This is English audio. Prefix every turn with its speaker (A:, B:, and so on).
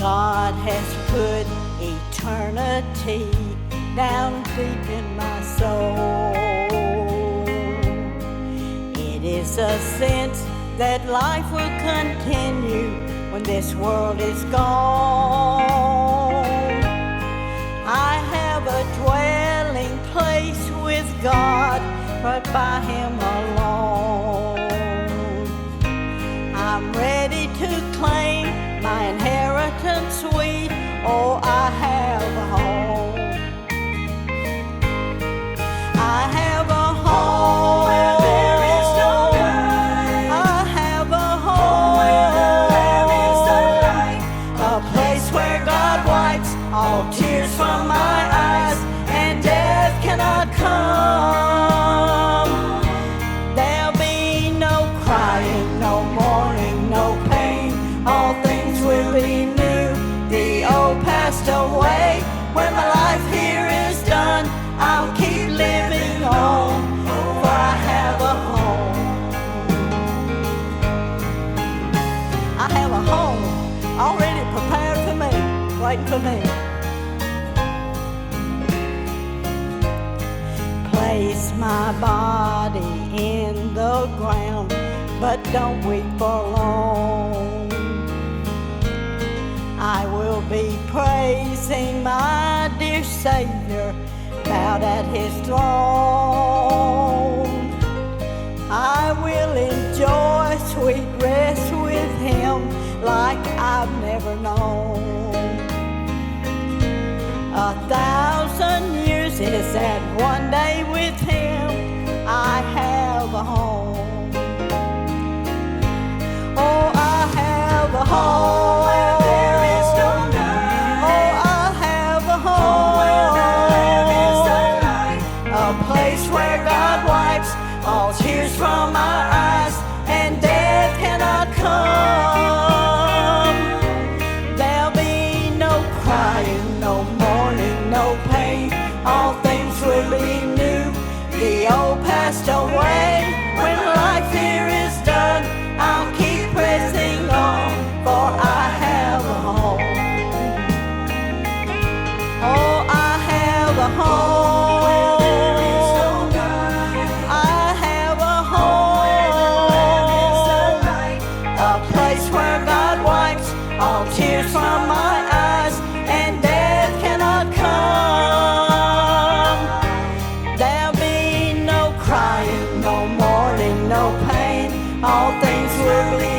A: God has put eternity down deep in my soul. It is a sense that life will continue when this world is gone. I have a dwelling place with God, but by Him alone. I'm ready to claim my inheritance sweet. Oh, I have a home. I have a home where there is no night. I have a home where the Lamb is the light. A place where God wipes all tears from my eyes, and death cannot come. There'll be no crying, no mourning, no pain. All things will be new. The old passed away. When my life here is done, I'll keep living on, for I have a home. I have a home already prepared for me, waiting for me. Place my body in the ground, but don't weep for long. I will be praising my dear Savior, bowed at His throne. I will enjoy sweet rest with Him like I've never known. 1,000 years is that one day with Him. I have a home. Oh, I have a home where there is no night. Oh, I have a home where the Lamb is the light. A place where God wipes all tears from my eyes, and death cannot come. There'll be no crying, no mourning, no pain. All things will be new. The old passed away. When life here is done, I'll keep pressing on, for I have a home. Oh, I have a home where there is no night. I have a home where the Lamb is the light. A place where God wipes all tears from my eyes, and death cannot come. There'll be no crying, no mourning, no pain. All things will be